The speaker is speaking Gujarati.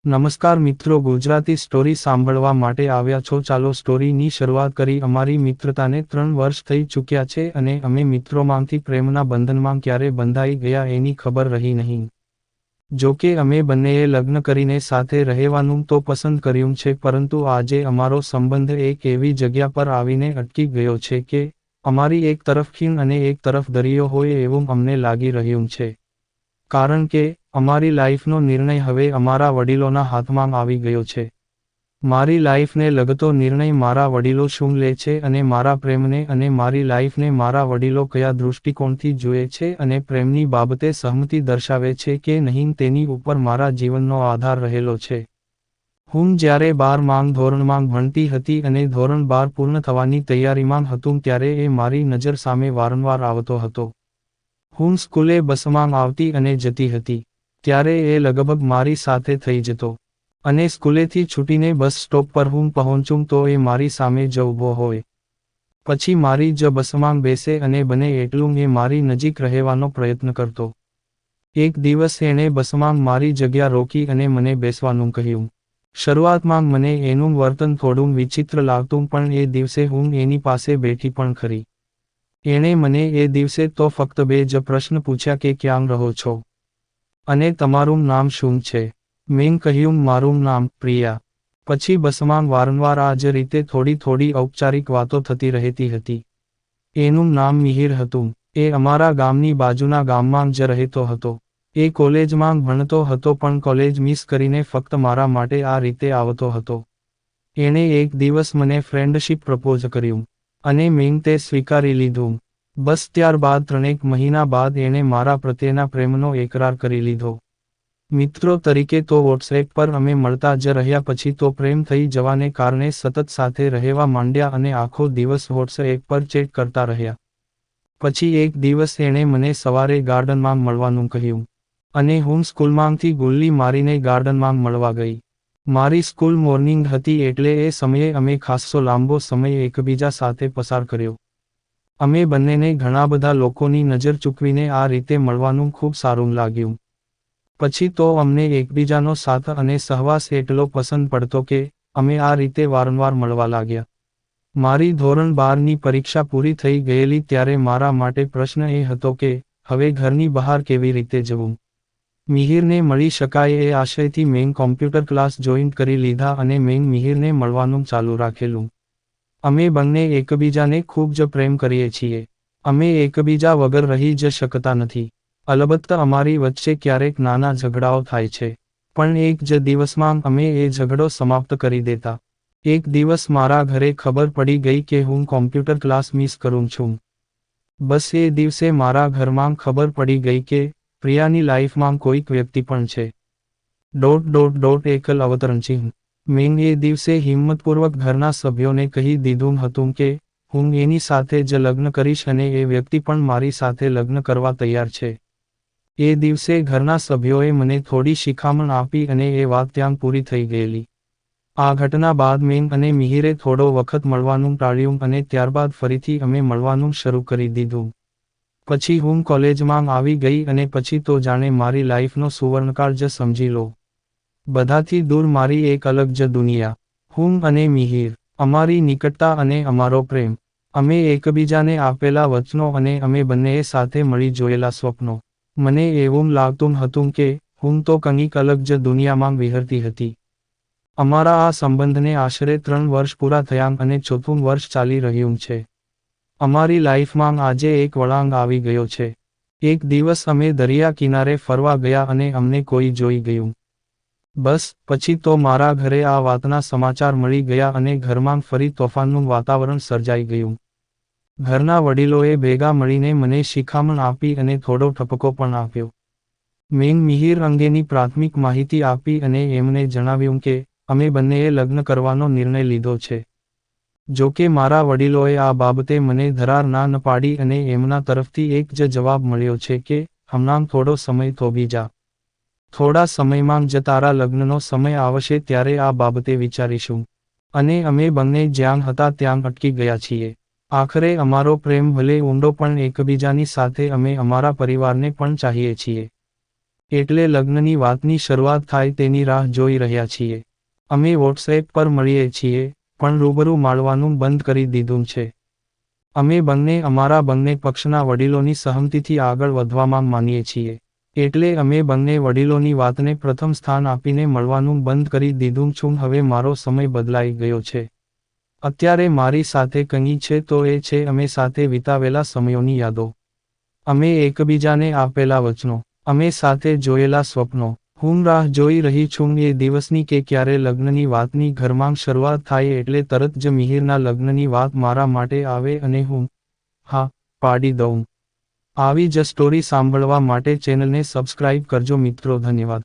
નમસ્કાર મિત્રો, ગુજરાતી સ્ટોરી સાંભળવા માટે આવ્યા છો? ચાલો સ્ટોરીની શરૂઆત કરી. અમારી મિત્રતાને 3 વર્ષ થઈ ચૂક્યા છે અને અમે મિત્રોમાંથી પ્રેમના બંધનમાં ક્યારે બંધાઈ ગયા એની ખબર રહી નહીં. જોકે અમે બંનેએ લગ્ન કરીને સાથે રહેવાનું તો પસંદ કર્યું છે, પરંતુ આજે અમારો સંબંધ એક એવી જગ્યા પર આવીને અટકી ગયો છે કે અમારી એક તરફ ખીણ અને એક તરફ દરિયો હોય એવું અમને લાગી રહ્યું છે. કારણ કે અમારી લાઈફનો નિર્ણય હવે અમારા વડીલોના હાથમાં આવી ગયો છે. મારી લાઈફને લગતો નિર્ણય મારા વડીલો શું લે છે અને મારા પ્રેમને અને મારી લાઈફને મારા વડીલો કયા દૃષ્ટિકોણથી જુએ છે અને પ્રેમની બાબતે સહમતિ દર્શાવે છે કે નહીં તેની ઉપર મારા જીવનનો આધાર રહેલો છે. હું જ્યારે 12મા ધોરણમાં ભણતી હતી અને ધોરણ 12 પૂર્ણ થવાની તૈયારીમાં હતું ત્યારે એ મારી નજર સામે વારંવાર આવતો હતો. હું સ્કૂલે બસમાં આવતી અને જતી હતી ત્યારે એ લગભગ મારી સાથે થઈ જતો, અને સ્કૂલેથી છૂટીને બસ સ્ટોપ પર હું પહોંચું તો એ મારી સામે જ ઊભો હોય. પછી મારી જ બસમાં બેસે અને બને એટલું એ મારી નજીક રહેવાનો પ્રયત્ન કરતો. એક દિવસ એણે બસમાં મારી જગ્યા રોકી અને મને બેસવાનું કહ્યું. શરૂઆતમાં મને એનું વર્તન થોડું વિચિત્ર લાગતું, પણ એ દિવસે હું એની પાસે બેઠી પણ ખરી. એણે મને એ દિવસે તો ફક્ત 2 જ પ્રશ્ન પૂછ્યા કે ક્યાં રહો છો અને તમારું નામ શું છે. મેં કહ્યું મારું નામ પ્રિયા. પછી બસમાં વારંવાર આ જ રીતે થોડી ઔપચારિક વાતો થતી રહેતી હતી. એનું નામ મિહિર હતું. એ અમારા ગામની બાજુના ગામમાં જ રહેતો હતો. એ કોલેજમાં ભણતો હતો, પણ કોલેજ મિસ કરીને ફક્ત મારા માટે આ રીતે આવતો હતો. એણે એક દિવસ મને ફ્રેન્ડશિપ પ્રપોઝ કર્યું અને મેં તે સ્વીકારી લીધું. બસ ત્યારબાદ 3 મહિના બાદ એણે મારા પ્રત્યેના પ્રેમનો એકરાર કરી લીધો. મિત્રો તરીકે તો વોટ્સએપ પર અમે મળતા જ રહ્યા, પછી તો પ્રેમ થઈ જવાને કારણે સતત સાથે રહેવા માંડ્યા અને આખો દિવસ વોટ્સએપ પર ચેટ કરતા રહ્યા. પછી એક દિવસ એણે મને સવારે ગાર્ડનમાં મળવાનું કહ્યું અને હું સ્કૂલમાંથી ગુલ્લી મારીને ગાર્ડનમાં મળવા ગઈ. મારી સ્કૂલ મોર્નિંગ હતી એટલે એ સમયે અમે ખાસ્સો લાંબો સમય એકબીજા સાથે પસાર કર્યો. અમે બંનેને ઘણા બધા લોકોની નજર ચૂકવીને આ રીતે મળવાનું ખૂબ સારું લાગ્યું. પછી તો અમને એકબીજાનો સાથ અને સહવાસ એટલો પસંદ પડતો કે અમે આ રીતે વારંવાર મળવા લાગ્યા. મારી ધોરણ 12ની પરીક્ષા પૂરી થઈ ગયેલી ત્યારે મારા માટે પ્રશ્ન એ હતો કે હવે ઘરની બહાર કેવી રીતે જવું. મિહિરને મળી શકાય એ આશયથી મેં કોમ્પ્યુટર ક્લાસ જોઈન કરી લીધા અને મેં મિહિરને મળવાનું ચાલુ રાખેલું. અમે બંને એકબીજાને ખૂબ જ પ્રેમ કરીએ છીએ. અમે એકબીજા વગર રહી જ શકતા નથી. અલબત્ત અમારી વચ્ચે ક્યારેક નાના ઝઘડાઓ થાય છે, પણ એક જ દિવસમાં અમે એ ઝઘડો સમાપ્ત કરી દેતા. એક દિવસ મારા ઘરે ખબર પડી ગઈ કે હું કોમ્પ્યુટર ક્લાસ મિસ કરું છું. બસ એ દિવસે મારા ઘરમાં ખબર પડી ગઈ કે પ્રિયાની લાઈફમાં કોઈક વ્યક્તિ પણ છે. એકલ અવતરણ ચિહ્ન. મેં એ દિવસે હિંમતપૂર્વક ઘરના સભ્યોને કહી દીધું હતું કે હું એની સાથે જ લગ્ન કરીશ અને એ વ્યક્તિ પણ મારી સાથે લગ્ન કરવા તૈયાર છે. એ દિવસે ઘરના સભ્યોએ મને થોડી શિખામણ આપી અને એ વાત ત્યાં પૂરી થઈ ગયેલી. આ ઘટના બાદ મેં અને મિહિરે થોડો વખત મળવાનું ટાળ્યું અને ત્યારબાદ ફરીથી અમે મળવાનું શરૂ કરી દીધું. પછી હું કોલેજમાં આવી ગઈ અને પછી તો જાણે મારી લાઈફનો સુવર્ણકાળ જ સમજી લો. બધાથી દૂર મારી એક અલગ જ દુનિયા. હું અને મિહિર, અમારી નિકટતા અને અમારો પ્રેમ, અમે એકબીજાને આપેલા વચનો અને અમે બંનેએ સાથે મળી જોયેલા સ્વપ્નો. મને એવું લાગતું હતું કે હું તો કંઈક અલગ જ દુનિયામાં વિહરતી હતી. અમારા આ સંબંધને આશરે 3 વર્ષ પૂરા થયા અને 4થું વર્ષ ચાલી રહ્યું છે. અમારી લાઈફમાં આજે એક વળાંક આવી ગયો છે. એક દિવસ અમે દરિયા કિનારે ફરવા ગયા અને અમને કોઈ જોઈ ગયું. બસ પછી તો મારા ઘરે આ વાતના સમાચાર મળી ગયા અને ઘરમાં ફરી તોફાનનું વાતાવરણ સર્જાઈ ગયું. ઘરના વડીલોએ ભેગા મળીને મને શિખામણ આપી અને થોડો ઠપકો પણ આપ્યો. મેં મિહિર અંગેની પ્રાથમિક માહિતી આપી અને એમને જણાવ્યું કે અમે બંનેએ લગ્ન કરવાનો નિર્ણય લીધો છે. જો કે મારા વડીલોએ આ બાબતે મને ધરાર ના ન પાડી અને એમના તરફથી એક જ જવાબ મળ્યો છે કે હમણાં થોડો સમય થોભી જા. થોડા સમયમાં જ તારા લગ્નનો સમય આવશે ત્યારે આ બાબતે વિચારીશું. અને અમે બંને જ્યાં હતા ત્યાં અટકી ગયા છીએ. આખરે અમારો પ્રેમ ભલે ઊંડો પણ એકબીજાની સાથે અમે અમારા પરિવારને પણ ચાહીએ છીએ. એટલે લગ્નની વાતની શરૂઆત થાય તેની રાહ જોઈ રહ્યા છીએ. અમે વોટ્સએપ પર મળીએ છીએ, પણ રૂબરૂ મળવાનું બંધ કરી દીધું છે. અમે બંને અમારા બંને પક્ષના વડીલોની સહમતિથી આગળ વધવામાં માનીએ છીએ. એટલે અમે બંને વડીલોની વાતને પ્રથમ સ્થાન આપીને મળવાનું બંધ કરી દીધું છું. હવે મારો સમય બદલાઈ ગયો છે. અત્યારે મારી સાથે કંઈ છે તો એ છે અમે સાથે વિતાવેલા સમયોની યાદો. અમે એકબીજાને આપેલા વચનો, અમે સાથે જોયેલા સ્વપ્નો. હું રાહ જોઈ રહી છું એ દિવસની કે ક્યારે લગ્નની વાતની ઘરમાં શરૂઆત થાય એટલે તરત જ મિહિરના લગ્નની વાત મારા માટે આવે અને હું હા પાડી દઉં. આવી જ સ્ટોરી સાંભળવા માટે ચેનલને સબસ્ક્રાઇબ કરજો મિત્રો. ધન્યવાદ.